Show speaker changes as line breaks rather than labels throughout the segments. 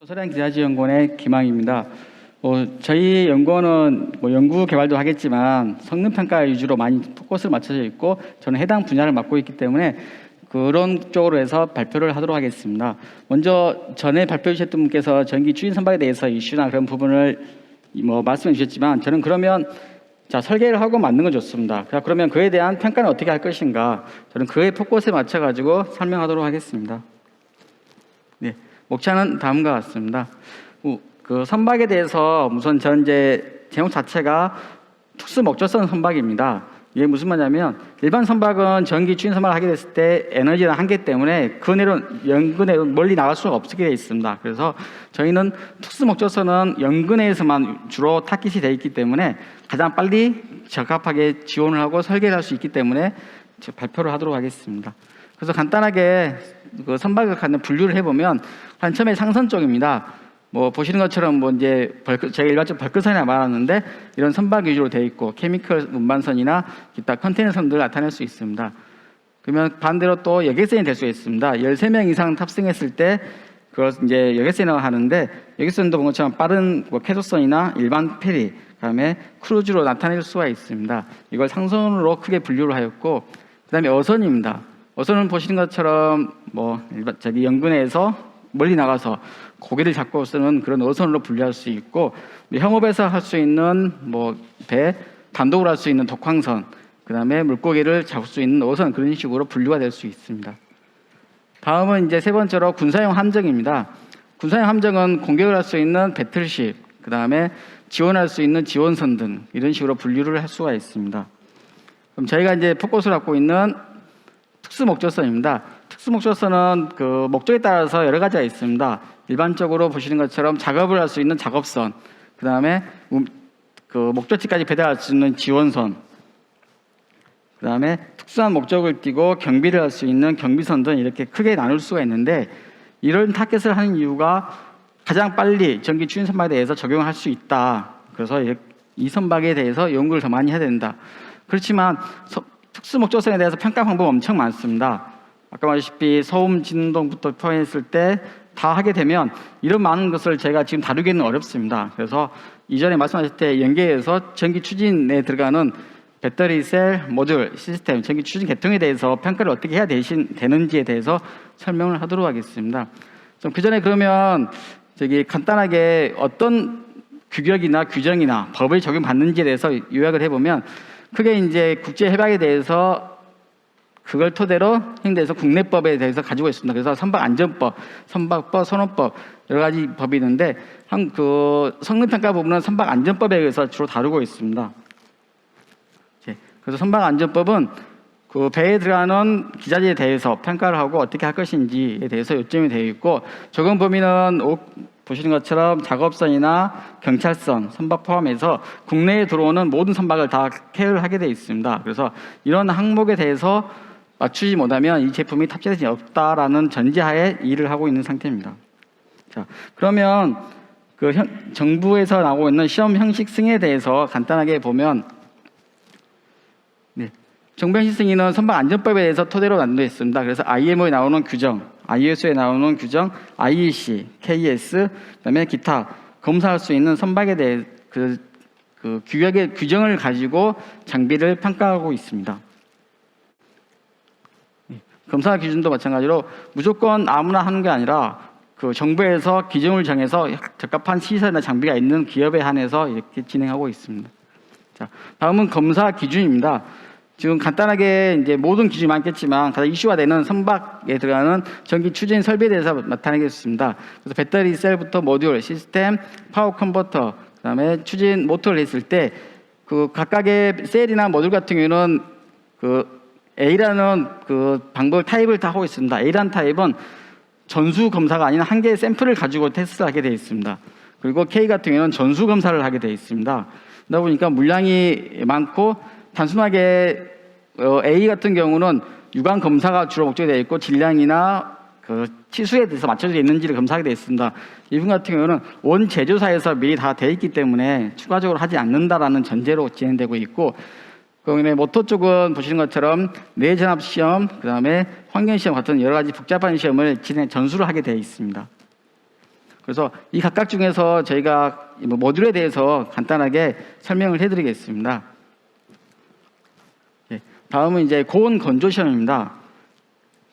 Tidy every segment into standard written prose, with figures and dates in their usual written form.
서량기자재연구원의 김항입니다. 저희 연구원은 연구 개발도 하겠지만 성능평가 위주로 많이 포커스를 맞춰져 있고 저는 해당 분야를 맡고 있기 때문에 그런 쪽으로 해서 발표를 하도록 하겠습니다. 먼저 전에 발표해 주셨던 분께서 전기 추진 선박에 대해서 이슈나 그런 부분을 말씀해 주셨지만 저는 그러면 설계를 하고 만든 건 좋습니다. 그러면 그에 대한 평가는 어떻게 할 것인가, 저는 그의 포커스에 맞춰 가지고 설명하도록 하겠습니다. 네, 목차는 다음과 같습니다. 그 선박에 대해서 우선 제목 자체가 특수 목적성 선박입니다. 이게 무슨 말이냐면 일반 선박은 전기 추진 선박을 하게 됐을 때 에너지나 한계 때문에 그 내로 연근에 멀리 나갈 수가 없게 되어 있습니다. 그래서 저희는 특수 목적선은 연근에서만 주로 타깃이 되어 있기 때문에 가장 빨리 적합하게 지원을 하고 설계를 할 수 있기 때문에 발표를 하도록 하겠습니다. 그래서 간단하게 그 선박을 갖는 분류를 해보면 한 처음에 상선 쪽입니다. 보시는 것처럼 제가 일반적으로 벌크선이라 말하는데 이런 선박 위주로 되어 있고 케미컬 운반선이나 기타 컨테이너선들을 나타낼 수 있습니다. 그러면 반대로 또 여객선이 될 수 있습니다. 13명 이상 탑승했을 때 그걸 이제 여객선이라고 하는데, 여객선도 본 것처럼 빠른 캐소선이나 일반 페리, 그다음에 크루즈로 나타낼 수가 있습니다. 이걸 상선으로 크게 분류를 하였고, 그다음에 어선입니다. 어선은 보시는 것처럼 연근에서 멀리 나가서 고기를 잡고 쓰는 그런 어선으로 분류할 수 있고, 협업에서 할 수 있는 배, 단독으로 할 수 있는 독황선, 그 다음에 물고기를 잡을 수 있는 어선, 그런 식으로 분류가 될 수 있습니다. 다음은 이제 세 번째로 군사용 함정입니다. 군사용 함정은 공격을 할 수 있는 배틀십, 그 다음에 지원할 수 있는 지원선 등 이런 식으로 분류를 할 수가 있습니다. 그럼 저희가 이제 포커스를 갖고 있는 특수 목적선입니다. 특수 목적선은 그 목적에 따라서 여러 가지가 있습니다. 일반적으로 보시는 것처럼 작업을 할 수 있는 작업선, 그 다음에 그 목적지까지 배달할 수 있는 지원선, 그 다음에 특수한 목적을 띠고 경비를 할 수 있는 경비선 등 이렇게 크게 나눌 수가 있는데, 이런 타겟을 하는 이유가 가장 빨리 전기 추진 선박에 대해서 적용할 수 있다. 그래서 이 선박에 대해서 연구를 더 많이 해야 된다. 그렇지만 특수 목적선에 대해서 평가 방법이 엄청 많습니다. 아까 말했다시피 소음 진동부터 포함했을 때 다 하게 되면 이런 많은 것을 제가 지금 다루기는 어렵습니다. 그래서 이전에 말씀하셨을 때 연계해서 전기 추진에 들어가는 배터리 셀 모듈 시스템 전기 추진 계통에 대해서 평가를 어떻게 해야 되는지에 대해서 설명을 하도록 하겠습니다. 그 전에 그러면 간단하게 어떤 규격이나 규정이나 법을 적용받는지에 대해서 요약을 해보면, 크게 이제 국제 협약에 대해서 그걸 토대로 행돼서 국내법에 대해서 가지고 있습니다. 그래서 선박안전법, 선박법, 선원법 여러 가지 법이 있는데 그 성능평가 부분은 선박안전법에 의해서 주로 다루고 있습니다. 그래서 선박안전법은 그 배에 들어가는 기자재에 대해서 평가를 하고 어떻게 할 것인지에 대해서 요점이 되어 있고, 적용 범위는 보시는 것처럼 작업선이나 경찰선, 선박 포함해서 국내에 들어오는 모든 선박을 다 케어를 하게 되어 있습니다. 그래서 이런 항목에 대해서 맞추지 못하면 이 제품이 탑재될 수 없다라는 전제하에 일을 하고 있는 상태입니다. 그러면 정부에서 나오고 있는 시험 형식 승인에 대해서 간단하게 보면, 정부 형식 승인은 선박 안전법에 대해서 토대로 만들어 있습니다. 그래서 IMO에 나오는 규정, ISO에 나오는 규정, IEC, KS, 그다음에 기타 검사할 수 있는 선박에 대해 그 규격의 규정을 가지고 장비를 평가하고 있습니다. 검사 기준도 마찬가지로 무조건 아무나 하는 게 아니라 그 정부에서 기준을 정해서 적합한 시설이나 장비가 있는 기업에 한해서 이렇게 진행하고 있습니다. 다음은 검사 기준입니다. 지금 간단하게 이제 모든 기준이 많겠지만 가장 이슈가 되는 선박에 들어가는 전기 추진 설비에 대해서 나타내겠습니다. 그래서 배터리 셀부터 모듈, 시스템, 파워 컨버터, 그다음에 추진 모터를 했을 때 그 각각의 셀이나 모듈 같은 경우는 그 A라는 그 방법 타입을 다 하고 있습니다. A라는 타입은 전수 검사가 아닌 한 개의 샘플을 가지고 테스트를 하게 되어 있습니다. 그리고 K 같은 경우는 전수 검사를 하게 되어 있습니다. 그러다 보니까 물량이 많고, 단순하게 A 같은 경우는 유관 검사가 주로 목적이 되어 있고 질량이나 그 치수에 대해서 맞춰져 있는지를 검사하게 되어 있습니다. 이 부분 같은 경우는 원 제조사에서 미리 다 되어 있기 때문에 추가적으로 하지 않는다라는 전제로 진행되고 있고, 그다음에 모터 쪽은 보시는 것처럼 뇌전압 시험, 그다음에 환경 시험 같은 여러 가지 복잡한 시험을 전수를 하게 되어 있습니다. 그래서 이 각각 중에서 저희가 모듈에 대해서 간단하게 설명을 해드리겠습니다. 다음은 이제 고온 건조 시험입니다.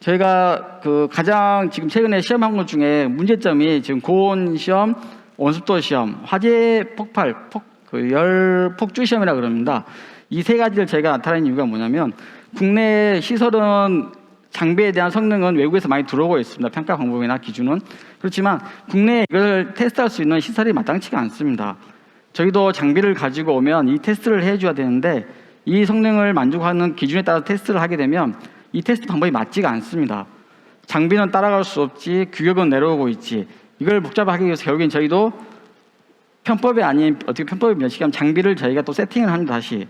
저희가 가장 지금 최근에 시험한 것 중에 문제점이 지금 고온 시험, 온습도 시험, 화재 폭발, 열 폭주 시험이라 그럽니다. 이 세 가지를 저희가 나타낸 이유가 뭐냐면 국내 시설은 장비에 대한 성능은 외국에서 많이 들어오고 있습니다. 평가 방법이나 기준은. 그렇지만 국내에 이걸 테스트할 수 있는 시설이 마땅치가 않습니다. 저희도 장비를 가지고 오면 이 테스트를 해줘야 되는데 이 성능을 만족하는 기준에 따라 테스트를 하게 되면 이 테스트 방법이 맞지가 않습니다. 장비는 따라갈 수 없지, 규격은 내려오고 있지. 이걸 복잡하게 위해서 결국엔 저희도 편법이 아닌 어떻게 편법이 몇시간 장비를 저희가 또 세팅을 합니다. 다시.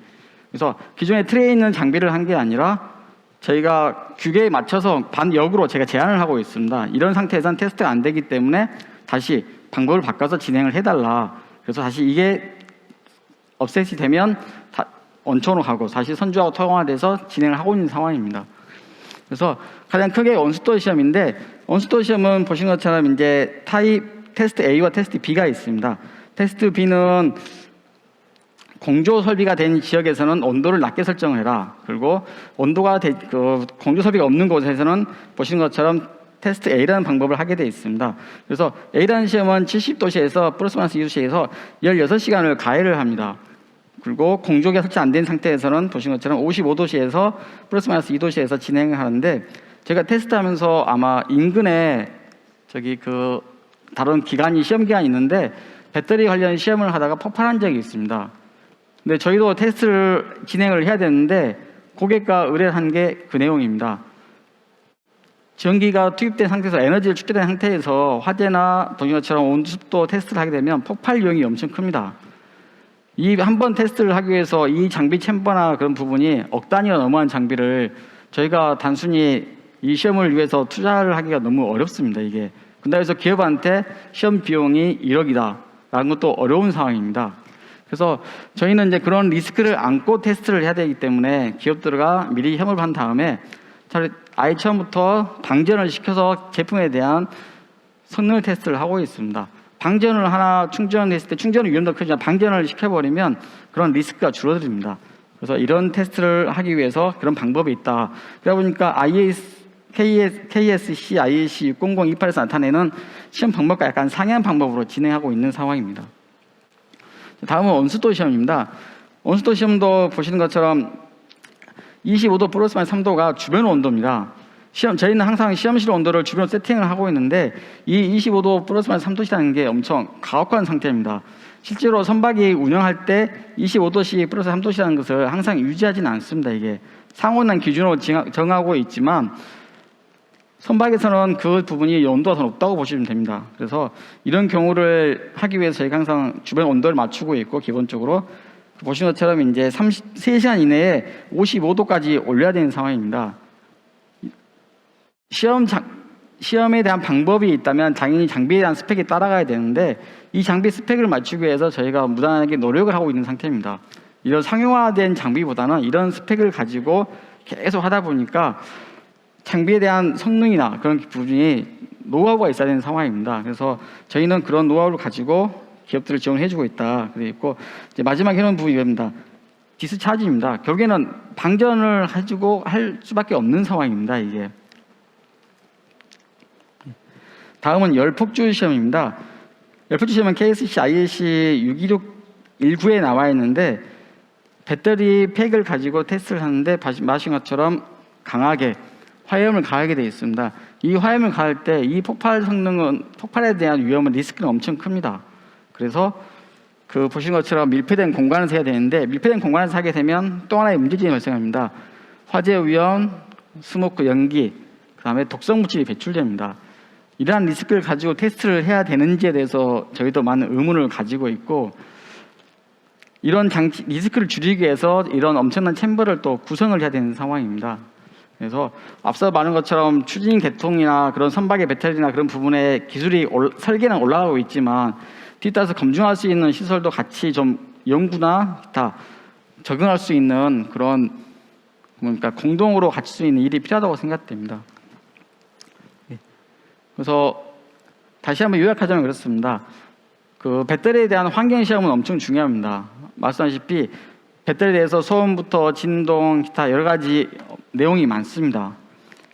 그래서 기존에 트레에 있는 장비를 한 게 아니라 저희가 규격에 맞춰서 반역으로 제가 제안을 하고 있습니다. 이런 상태에서는 테스트가 안 되기 때문에 다시 방법을 바꿔서 진행을 해달라. 그래서 다시 이게 업셋이 되면 원천으로 가고 다시 선주하고 통화돼서 진행을 하고 있는 상황입니다. 그래서 가장 크게 온습도 시험인데 온습도 시험은 보신 것처럼 이제 타입 테스트 A와 테스트 B가 있습니다. 테스트 B는 공조 설비가 된 지역에서는 온도를 낮게 설정을 해라. 그리고 온도가 공조 설비가 없는 곳에서는 보신 것처럼 테스트 A라는 방법을 하게 되어 있습니다. 그래서 A라는 시험은 70도씨에서 플러스 마이너스 2도씨에서 16시간을 가해를 합니다. 그리고 공조기가 설치 안 된 상태에서는 보신 것처럼 55도씨에서 플러스 마이너스 2도씨에서 진행을 하는데 제가 테스트하면서 아마 인근에 다른 기간이 시험 기간이 있는데 배터리 관련 시험을 하다가 폭발한 적이 있습니다. 근데 저희도 테스트를 진행을 해야 되는데 고객과 의뢰한 게 그 내용입니다. 전기가 투입된 상태에서 에너지를 축적된 상태에서 화재나 보신 것처럼 온습도 테스트를 하게 되면 폭발 위험이 엄청 큽니다. 이 한 번 테스트를 하기 위해서 이 장비 챔버나 그런 부분이 억 단위가 넘어간 장비를 저희가 단순히 이 시험을 위해서 투자를 하기가 너무 어렵습니다. 이게. 그래서 기업한테 시험 비용이 1억이다 라는 것도 어려운 상황입니다. 그래서 저희는 이제 그런 리스크를 안고 테스트를 해야 되기 때문에 기업들과 미리 협업을 한 다음에 아예 처음부터 방전을 시켜서 제품에 대한 성능 테스트를 하고 있습니다. 방전을 하나 충전했을 때 충전의 위험도 크지만 방전을 시켜버리면 그런 리스크가 줄어듭니다. 그래서 이런 테스트를 하기 위해서 그런 방법이 있다. 그러다 보니까 KSC IEC 60028에서 나타내는 시험 방법과 약간 상이한 방법으로 진행하고 있는 상황입니다. 다음은 온습도 시험입니다. 온습도 시험도 보시는 것처럼 25도 플러스 마이너스 3도가 주변 온도입니다. 저희는 항상 시험실 온도를 주변 세팅을 하고 있는데 이 25도 플러스 마이너스 3도씨라는 게 엄청 가혹한 상태입니다. 실제로 선박이 운영할 때 25도씨 플러스 3도씨라는 것을 항상 유지하지는 않습니다. 이게 상온난 기준으로 정하고 있지만 선박에서는 그 부분이 온도가 더 높다고 보시면 됩니다. 그래서 이런 경우를 하기 위해서 저희가 항상 주변 온도를 맞추고 있고 기본적으로 보신 것처럼 이제 3시간 이내에 55도까지 올려야 되는 상황입니다. 시험에 대한 방법이 있다면 당연히 장비에 대한 스펙이 따라가야 되는데 이 장비 스펙을 맞추기 위해서 저희가 무단하게 노력을 하고 있는 상태입니다. 이런 상용화된 장비보다는 이런 스펙을 가지고 계속 하다 보니까 장비에 대한 성능이나 그런 부분이 노하우가 있어야 되는 상황입니다. 그래서 저희는 그런 노하우를 가지고 기업들을 지원해주고 있다. 그리고 이제 마지막에 해놓은 부분이 이겁니다. 디스차지입니다. 결국에는 방전을 해주고 할 수밖에 없는 상황입니다. 이게. 다음은 열폭주 시험입니다. 열폭주 시험은 KSC IEC 62619에 나와 있는데 배터리 팩을 가지고 테스트를 하는데 마신 것처럼 강하게 화염을 가하게 되어 있습니다. 이 화염을 가할 때 이 폭발에 대한 위험은 리스크는 엄청 큽니다. 그래서 보신 것처럼 밀폐된 공간에서 해야 되는데 밀폐된 공간에서 하게 되면 또 하나의 문제점이 발생합니다. 화재 위험, 스모크 연기, 그 다음에 독성 물질이 배출됩니다. 이러한 리스크를 가지고 테스트를 해야 되는지에 대해서 저희도 많은 의문을 가지고 있고 이런 리스크를 줄이기 위해서 이런 엄청난 챔버를 또 구성을 해야 되는 상황입니다. 그래서 앞서 말한 것처럼 추진 개통이나 그런 선박의 배터리나 그런 부분에 기술이 설계는 올라가고 있지만 뒤따라서 검증할 수 있는 시설도 같이 좀 연구나 다 적응할 수 있는 그런 공동으로 같이 수 있는 일이 필요하다고 생각됩니다. 그래서 다시 한번 요약하자면 그렇습니다. 그 배터리에 대한 환경 시험은 엄청 중요합니다. 말씀하셨다시피 배터리에 대해서 소음부터 진동, 기타 여러 가지 내용이 많습니다.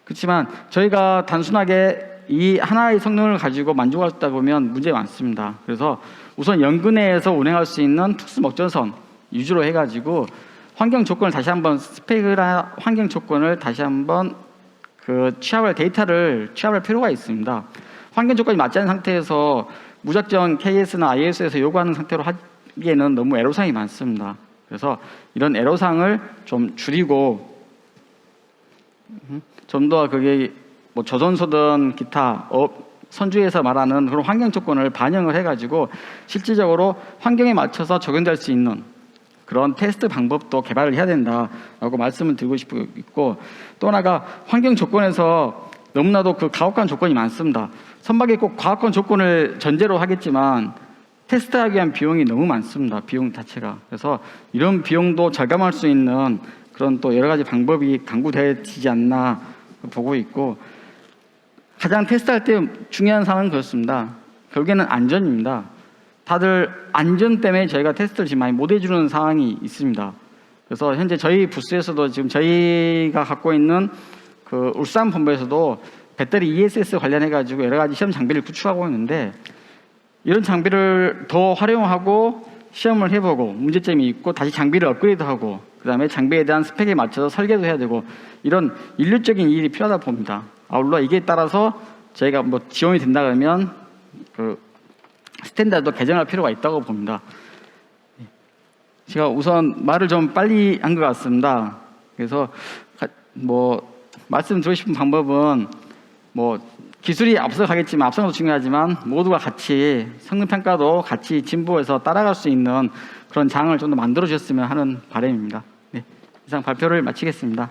그렇지만 저희가 단순하게 이 하나의 성능을 가지고 만족하다 보면 문제가 많습니다. 그래서 우선 연근해에서 운행할 수 있는 특수 목전선 위주로 해가지고 환경 조건을 다시 한번 스펙이나 환경 조건을 다시 한번 그 취합할 필요가 있습니다. 환경 조건이 맞지 않은 상태에서 무작정 KS나 IS에서 요구하는 상태로 하기에는 너무 애로사항이 많습니다. 그래서 이런 애로사항을 좀 줄이고 좀 더 그게 뭐 조선소든 기타 선주에서 말하는 그런 환경 조건을 반영을 해가지고 실질적으로 환경에 맞춰서 적용될 수 있는 그런 테스트 방법도 개발을 해야 된다라고 말씀을 드리고 싶고, 또 하나가 환경 조건에서 너무나도 그 가혹한 조건이 많습니다. 선박에 꼭 가혹한 조건을 전제로 하겠지만 테스트하기 위한 비용이 너무 많습니다. 비용 자체가. 그래서 이런 비용도 절감할 수 있는 그런 또 여러 가지 방법이 강구되어지지 않나 보고 있고, 가장 테스트할 때 중요한 사항은 그렇습니다. 결국에는 안전입니다. 다들 안전 때문에 저희가 테스트를 지금 많이 못 해주는 상황이 있습니다. 그래서 현재 저희 부스에서도 지금 저희가 갖고 있는 그 울산 본부에서도 배터리 ESS 관련해가지고 여러 가지 시험 장비를 구축하고 있는데, 이런 장비를 더 활용하고 시험을 해보고 문제점이 있고 다시 장비를 업그레이드하고 그 다음에 장비에 대한 스펙에 맞춰서 설계도 해야 되고 이런 인류적인 일이 필요하다 봅니다. 물론 이게 따라서 저희가 뭐 지원이 된다 그러면 그 스탠다드도 개정할 필요가 있다고 봅니다. 제가 우선 말을 좀 빨리 한 것 같습니다. 그래서 뭐 말씀드리고 싶은 방법은 뭐 기술이 앞서가겠지만 앞서는 중요하지만 모두가 같이 성능 평가도 같이 진보해서 따라갈 수 있는 그런 장을 좀 더 만들어 주셨으면 하는 바람입니다. 네, 이상 발표를 마치겠습니다.